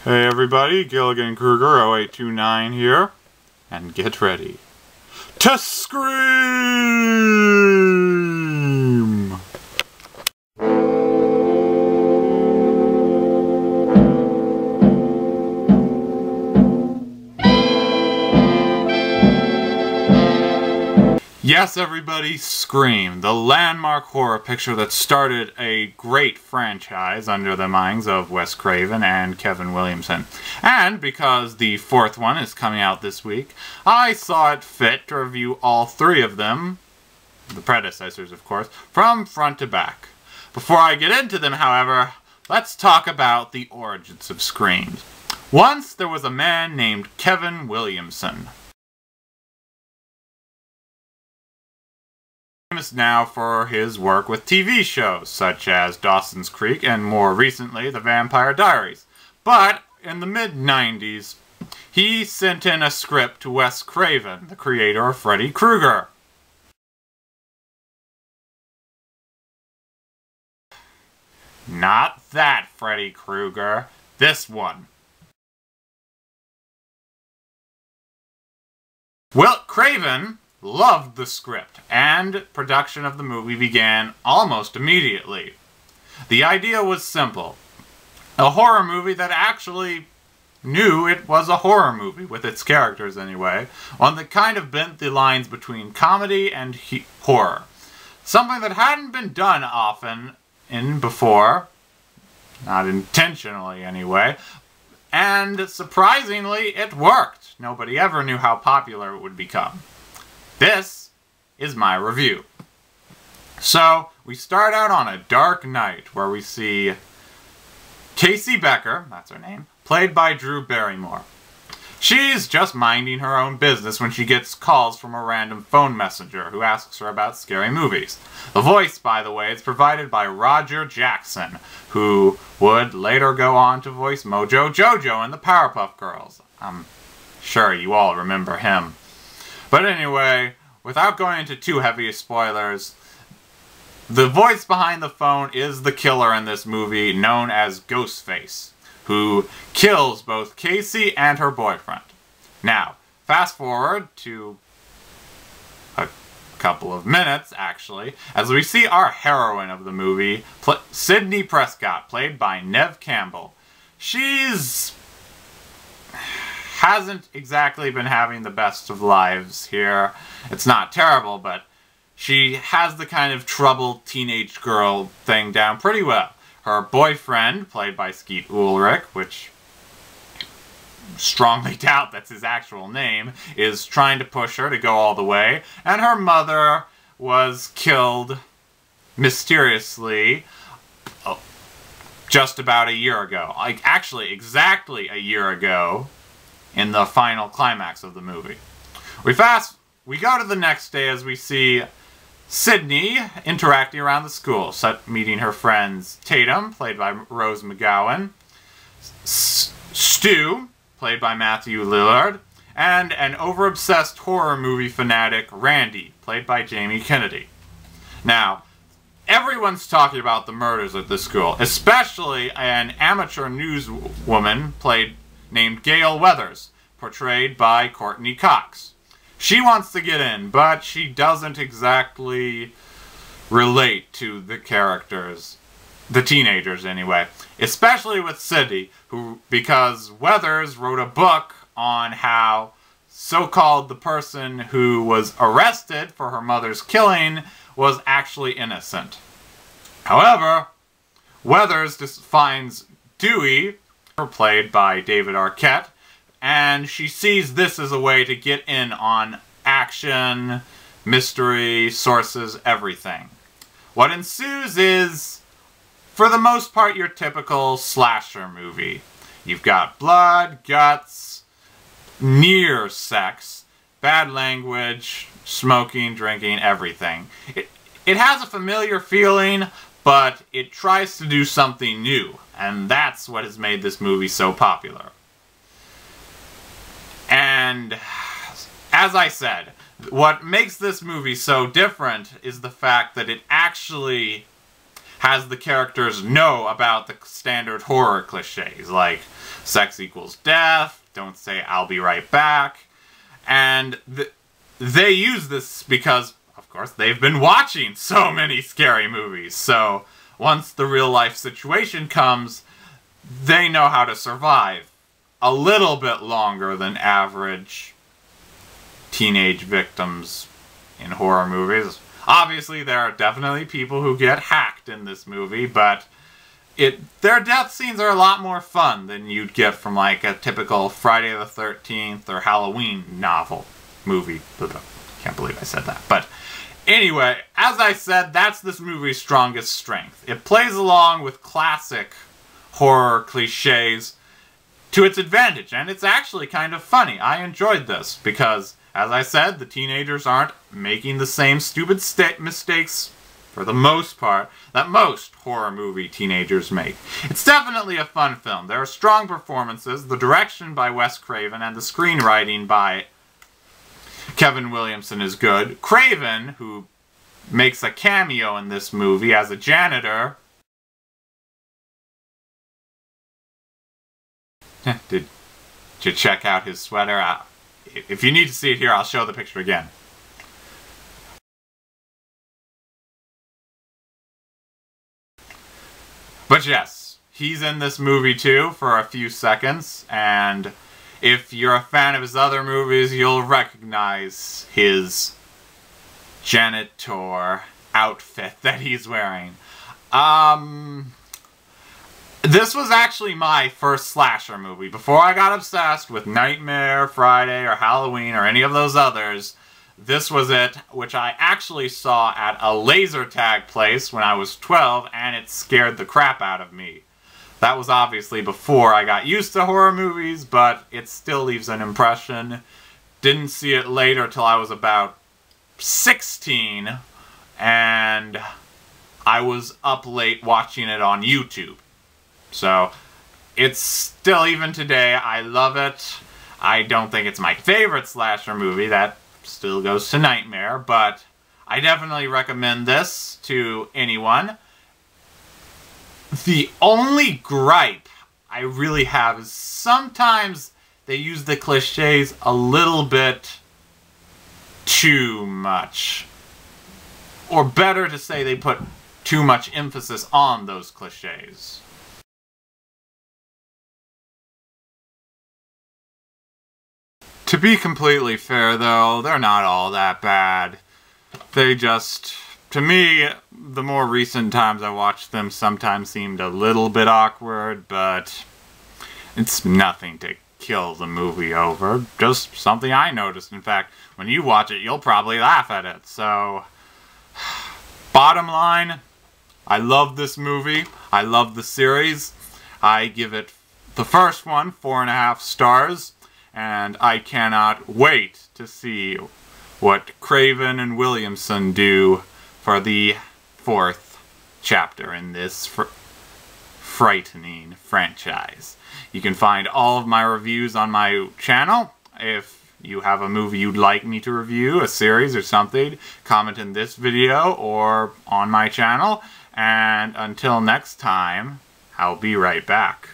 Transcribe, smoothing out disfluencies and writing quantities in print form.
Hey everybody, Gilligan Kruger 0829 here, and get ready to scream! Yes, everybody, Scream, the landmark horror picture that started a great franchise under the minds of Wes Craven and Kevin Williamson. And because the fourth one is coming out this week, I saw it fit to review all three of them, the predecessors of course, from front to back. Before I get into them, however, let's talk about the origins of Scream. Once there was a man named Kevin Williamson. Famous now for his work with TV shows such as Dawson's Creek and more recently The Vampire Diaries. But in the mid-90s, he sent in a script to Wes Craven, the creator of Freddy Krueger. Not that Freddy Krueger, this one. Well, Craven loved the script, and production of the movie began almost immediately. The idea was simple. A horror movie that actually knew it was a horror movie, with its characters anyway, one that kind of bent the lines between comedy and horror. Something that hadn't been done often before, not intentionally anyway, and surprisingly it worked. Nobody ever knew how popular it would become. This is my review. So, we start out on a dark night where we see Casey Becker, that's her name, played by Drew Barrymore. She's just minding her own business when she gets calls from a random phone messenger who asks her about scary movies. The voice, by the way, is provided by Roger Jackson, who would later go on to voice Mojo Jojo in the Powerpuff Girls. I'm sure you all remember him. But anyway, without going into too heavy spoilers, the voice behind the phone is the killer in this movie, known as Ghostface, who kills both Casey and her boyfriend. Now, fast forward to a couple of minutes, actually, as we see our heroine of the movie, Sidney Prescott, played by Neve Campbell. Hasn't exactly been having the best of lives here. It's not terrible, but she has the kind of troubled teenage girl thing down pretty well. Her boyfriend, played by Skeet Ulrich, which strongly doubt that's his actual name, is trying to push her to go all the way, and her mother was killed mysteriously just about a year ago. Like, actually, exactly a year ago, in the final climax of the movie. We go to the next day as we see Sydney interacting around the school, meeting her friends Tatum, played by Rose McGowan, Stu, played by Matthew Lillard, and an over-obsessed horror movie fanatic, Randy, played by Jamie Kennedy. Now, everyone's talking about the murders at the school, especially an amateur newswoman named Gail Weathers, portrayed by Courtney Cox. She wants to get in, but she doesn't exactly relate to the characters, the teenagers anyway, especially with Sidney, because Weathers wrote a book on how so-called the person who was arrested for her mother's killing was actually innocent. However, Weathers finds Dewey, played by David Arquette, and she sees this as a way to get in on action, mystery, sources, everything. What ensues is, for the most part, your typical slasher movie. You've got blood, guts, near sex, bad language, smoking, drinking, everything. It has a familiar feeling, but it tries to do something new, and that's what has made this movie so popular. And, as I said, what makes this movie so different is the fact that it actually has the characters know about the standard horror cliches, like sex equals death, don't say I'll be right back, and they use this because, of course, they've been watching so many scary movies, so once the real-life situation comes, they know how to survive a little bit longer than average teenage victims in horror movies. Obviously, there are definitely people who get hacked in this movie, but their death scenes are a lot more fun than you'd get from like a typical Friday the 13th or Halloween movie. Can't believe I said that. But anyway, as I said, that's this movie's strongest strength. It plays along with classic horror cliches to its advantage, and it's actually kind of funny. I enjoyed this because, as I said, the teenagers aren't making the same stupid mistakes, for the most part, that most horror movie teenagers make. It's definitely a fun film. There are strong performances, the direction by Wes Craven, and the screenwriting by Kevin Williamson is good. Craven, who makes a cameo in this movie as a janitor. Did you check out his sweater? If you need to see it here, I'll show the picture again. But yes, he's in this movie too for a few seconds, and if you're a fan of his other movies, you'll recognize his janitor outfit that he's wearing. This was actually my first slasher movie. Before I got obsessed with Nightmare, Friday, or Halloween, or any of those others, this was it, which I actually saw at a laser tag place when I was 12, and it scared the crap out of me. That was obviously before I got used to horror movies, but it still leaves an impression. Didn't see it later till I was about 16, and I was up late watching it on YouTube. So, it's still, even today, I love it. I don't think it's my favorite slasher movie. That still goes to Nightmare, but I definitely recommend this to anyone. The only gripe I really have is sometimes they use the cliches a little bit too much. Or better to say, they put too much emphasis on those cliches. To be completely fair, though, they're not all that bad. They just, to me, the more recent times I watched them sometimes seemed a little bit awkward, but it's nothing to kill the movie over. Just something I noticed. In fact, when you watch it, you'll probably laugh at it. So, bottom line, I love this movie. I love the series. I give it, the first one, 4.5 stars. And I cannot wait to see what Craven and Williamson do for the 4th chapter in this frightening franchise. You can find all of my reviews on my channel. If you have a movie you'd like me to review, a series or something, comment in this video or on my channel. And until next time, I'll be right back.